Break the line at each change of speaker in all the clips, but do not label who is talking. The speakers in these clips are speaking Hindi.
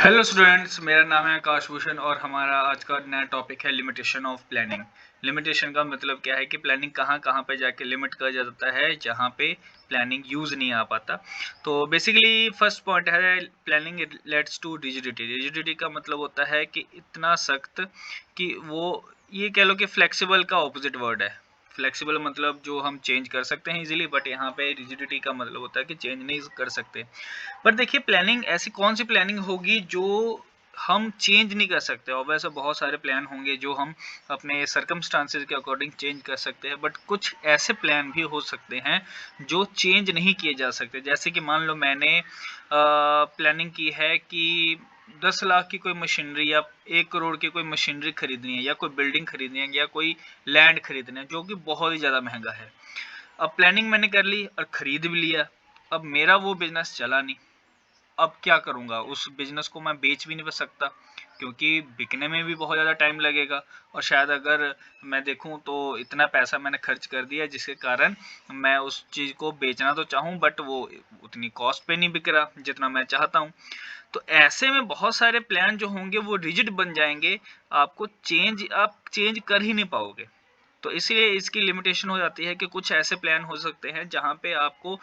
हेलो स्टूडेंट्स, मेरा नाम है आकाश भूषण और हमारा आज का नया टॉपिक है लिमिटेशन ऑफ प्लानिंग। लिमिटेशन का मतलब क्या है कि प्लानिंग कहाँ कहाँ पे जाके लिमिट कर जाता है जहाँ पे प्लानिंग यूज़ नहीं आ पाता। तो बेसिकली फर्स्ट पॉइंट है planning leads to rigidity. Rigidity का मतलब होता है कि इतना सख्त कि वो ये कह लो कि फ्लेक्सिबल का ऑपोजिट वर्ड है। फ्लेक्सिबल मतलब जो हम चेंज कर सकते हैं इजीली, बट यहाँ पे रिजिडिटी का मतलब होता है कि चेंज नहीं कर सकते। पर देखिए प्लानिंग ऐसी कौन सी प्लानिंग होगी जो हम चेंज नहीं कर सकते, और वैसे बहुत सारे प्लान होंगे जो हम अपने सर्कमस्टांसेस के अकॉर्डिंग चेंज कर सकते हैं, बट कुछ ऐसे प्लान भी हो सकते हैं जो चेंज नहीं किए जा सकते। जैसे कि मान लो मैंने प्लानिंग की है कि 10 लाख की कोई मशीनरी या 1 करोड़ की कोई मशीनरी खरीदनी है, या कोई बिल्डिंग खरीदनी है, या कोई लैंड खरीदना है जो कि बहुत ही ज़्यादा महंगा है। अब प्लानिंग मैंने कर ली और खरीद भी लिया, अब मेरा वो बिजनेस चला नहीं। अब क्या करूँगा, उस बिज़नेस को मैं बेच भी नहीं सकता क्योंकि बिकने में भी बहुत ज़्यादा टाइम लगेगा, और शायद अगर मैं देखूँ तो इतना पैसा मैंने खर्च कर दिया जिसके कारण मैं उस चीज़ को बेचना तो चाहूँ बट वो उतनी कॉस्ट पे नहीं बिक रहा जितना मैं चाहता हूँ। तो ऐसे में बहुत सारे प्लान जो होंगे वो रिजिड बन जाएंगे, आप चेंज कर ही नहीं पाओगे। तो इसलिए इसकी लिमिटेशन हो जाती है कि कुछ ऐसे प्लान हो सकते हैं जहाँ पे आपको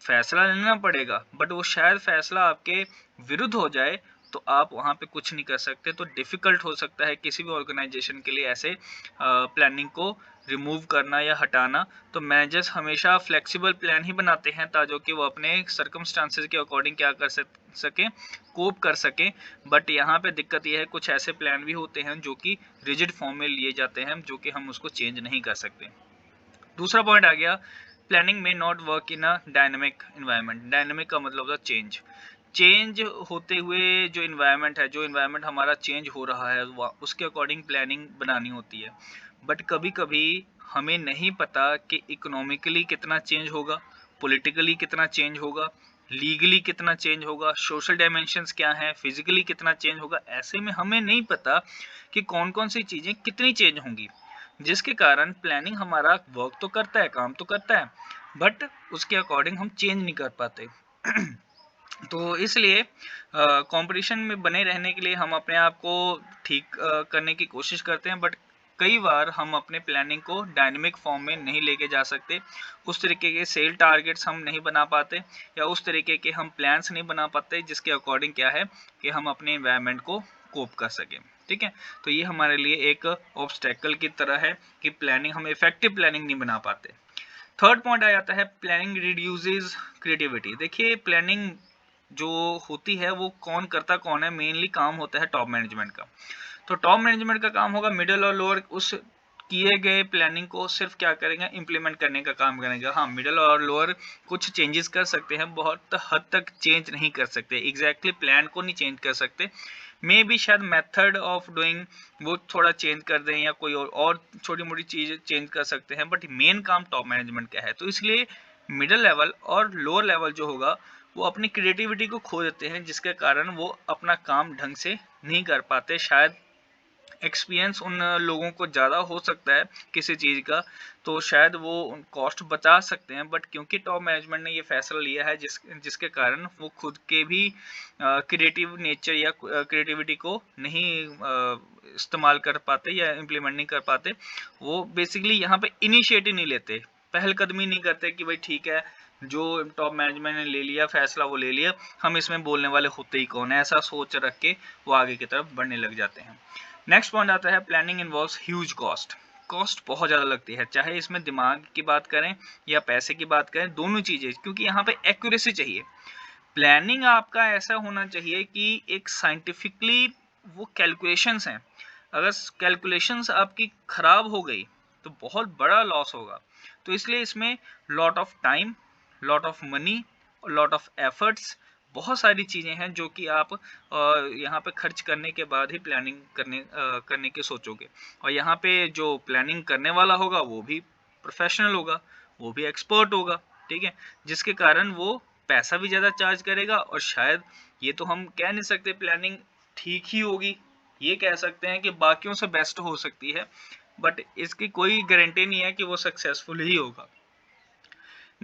फैसला लेना पड़ेगा, बट वो शायद फैसला आपके विरुद्ध हो जाए, तो आप वहाँ पे कुछ नहीं कर सकते। तो डिफ़िकल्ट हो सकता है किसी भी ऑर्गेनाइजेशन के लिए ऐसे प्लानिंग को रिमूव करना या हटाना। तो मैनेजर्स हमेशा फ्लेक्सिबल प्लान ही बनाते हैं ताकि कि वो अपने सर्कमस्टांसेस के अकॉर्डिंग क्या कर सकें, कोप कर सकें। बट यहाँ पे दिक्कत ये है कुछ ऐसे प्लान भी होते हैं जो कि रिजिड फॉर्म में लिए जाते हैं जो कि हम उसको चेंज नहीं कर सकते। दूसरा पॉइंट आ गया, प्लानिंग में not work in a dynamic environment. Dynamic का मतलब होता है चेंज होते हुए जो इन्वायरमेंट है, जो इन्वायरमेंट हमारा चेंज हो रहा है उसके अकॉर्डिंग प्लानिंग बनानी होती है। बट कभी कभी हमें नहीं पता कि इकोनॉमिकली कितना चेंज होगा, पॉलिटिकली कितना चेंज होगा, लीगली कितना चेंज होगा, सोशल डायमेंशंस क्या हैं, फिजिकली कितना चेंज होगा। ऐसे में हमें नहीं पता कि कौन कौन सी चीज़ें कितनी चेंज होंगी, जिसके कारण प्लानिंग हमारा वर्क तो करता है, काम तो करता है, बट उसके अकॉर्डिंग हम चेंज नहीं कर पाते। तो इसलिए कंपटीशन में बने रहने के लिए हम अपने आप को ठीक करने की कोशिश करते हैं, बट कई बार हम अपने प्लानिंग को डायनेमिक फॉर्म में नहीं लेके जा सकते। उस तरीके के सेल टारगेट्स हम नहीं बना पाते, या उस तरीके के हम प्लान्स नहीं बना पाते जिसके अकॉर्डिंग क्या है कि हम अपने एनवायरनमेंट को कोप कर सकें। ठीक है, तो ये हमारे लिए एक ऑब्स्टेकल की तरह है कि प्लानिंग, हम इफेक्टिव प्लानिंग नहीं बना पाते। थर्ड पॉइंट आ जाता है प्लानिंग रिड्यूसेस क्रिएटिविटी। देखिए प्लानिंग जो होती है वो कौन है, मेनली काम होता है टॉप मैनेजमेंट का। तो टॉप मैनेजमेंट का काम होगा मिडिल और लोअर उस किए गए प्लानिंग को सिर्फ क्या करेंगे, इम्प्लीमेंट करने का काम करेंगे। हाँ, मिडिल और लोअर कुछ चेंजेस कर सकते हैं, बहुत हद तक चेंज नहीं कर सकते, एग्जैक्टली प्लान को नहीं चेंज कर सकते। मे बी शायद मेथड ऑफ डूइंग वो थोड़ा चेंज कर दें या कोई और छोटी मोटी चीज़ चेंज कर सकते हैं, बट मेन काम टॉप मैनेजमेंट का है। तो इसलिए मिडिल लेवल और लोअर लेवल जो होगा वो अपनी क्रिएटिविटी को खो देते हैं, जिसके कारण वो अपना काम ढंग से नहीं कर पाते। शायद एक्सपीरियंस उन लोगों को ज़्यादा हो सकता है किसी चीज़ का, तो शायद वो कॉस्ट बचा सकते हैं, बट क्योंकि टॉप मैनेजमेंट ने ये फैसला लिया है जिसके कारण वो खुद के भी क्रिएटिव नेचर या क्रिएटिविटी को नहीं इस्तेमाल कर पाते या इम्प्लीमेंट नहीं कर पाते। वो बेसिकली यहाँ पे इनिशिएटिव नहीं लेते, पहलकदमी नहीं करते कि भाई ठीक है, जो टॉप मैनेजमेंट ने ले लिया फैसला वो ले लिया, हम इसमें बोलने वाले होते ही कौन है, ऐसा सोच रख के वो आगे की तरफ बढ़ने लग जाते हैं। नेक्स्ट पॉइंट आता है planning involves huge cost. Cost बहुत ज़्यादा लगती है, चाहे इसमें दिमाग की बात करें या पैसे की बात करें, दोनों चीज़ें, क्योंकि यहाँ पे एक्यूरेसी चाहिए। प्लानिंग आपका ऐसा होना चाहिए कि एक साइंटिफिकली वो कैलकुलेशंस हैं। अगर कैलकुलेशंस आपकी खराब हो गई तो बहुत बड़ा लॉस होगा। तो इसलिए इसमें lot of time, lot of money, lot of efforts, बहुत सारी चीज़ें हैं जो कि आप यहाँ पे खर्च करने के बाद ही प्लानिंग करने के सोचोगे। और यहाँ पे जो प्लानिंग करने वाला होगा वो भी प्रोफेशनल होगा, वो भी एक्सपर्ट होगा। ठीक है, जिसके कारण वो पैसा भी ज़्यादा चार्ज करेगा, और शायद ये तो हम कह नहीं सकते प्लानिंग ठीक ही होगी, ये कह सकते हैं कि बाकियों से बेस्ट हो सकती है, बट इसकी कोई गारंटी नहीं है कि वो सक्सेसफुल ही होगा।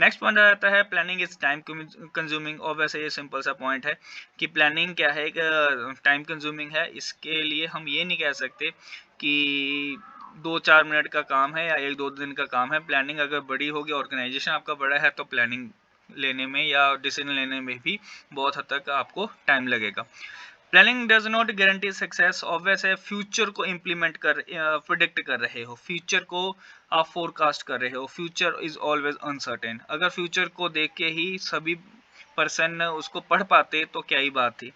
नेक्स्ट पॉइंट आ जाता है प्लानिंग इज टाइम कंज्यूमिंग। और वैसे ये सिंपल सा पॉइंट है कि प्लानिंग क्या है, टाइम कंज्यूमिंग है। इसके लिए हम ये नहीं कह सकते कि 2-4 मिनट का काम है या 1-2 दिन का काम है। प्लानिंग अगर बड़ी होगी, ऑर्गेनाइजेशन आपका बड़ा है, तो प्लानिंग लेने में या डिसीजन लेने में भी बहुत हद तक आपको टाइम लगेगा। Planning does not guarantee success. Obvious है, फ्यूचर को इम्प्लीमेंट कर प्रिडिक्ट कर रहे हो, फ्यूचर को आप फोरकास्ट कर रहे हो। Future is always uncertain. अगर फ्यूचर को देख के ही सभी पर्सन उसको पढ़ पाते तो क्या ही बात थी।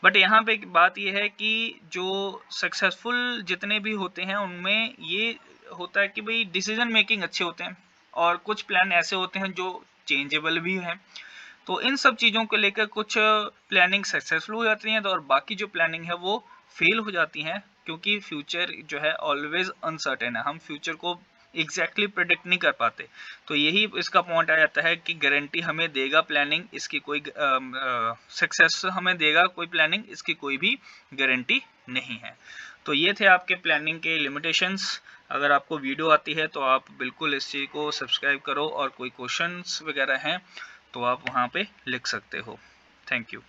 बट यहाँ पे बात ये है कि जो सक्सेसफुल जितने भी होते हैं उनमें ये होता है कि भाई डिसीजन मेकिंग अच्छे होते हैं, और कुछ प्लान ऐसे होते हैं जो चेंजेबल भी हैं। तो इन सब चीज़ों को लेकर कुछ प्लानिंग सक्सेसफुल हो जाती हैं, तो और बाकी जो प्लानिंग है वो फेल हो जाती हैं, क्योंकि फ्यूचर जो है ऑलवेज अनसर्टेन है। हम फ्यूचर को एग्जैक्टली प्रेडिक्ट नहीं कर पाते। तो यही इसका पॉइंट आ जाता है कि गारंटी हमें देगा प्लानिंग, इसकी कोई सक्सेस हमें देगा कोई प्लानिंग, इसकी कोई भी गारंटी नहीं है। तो ये थे आपके प्लानिंग के लिमिटेशंस। अगर आपको वीडियो आती है तो आप बिल्कुल इस चीज़ को सब्सक्राइब करो, और कोई क्वेश्चंस वगैरह हैं तो आप वहाँ पे लिख सकते हो। Thank you.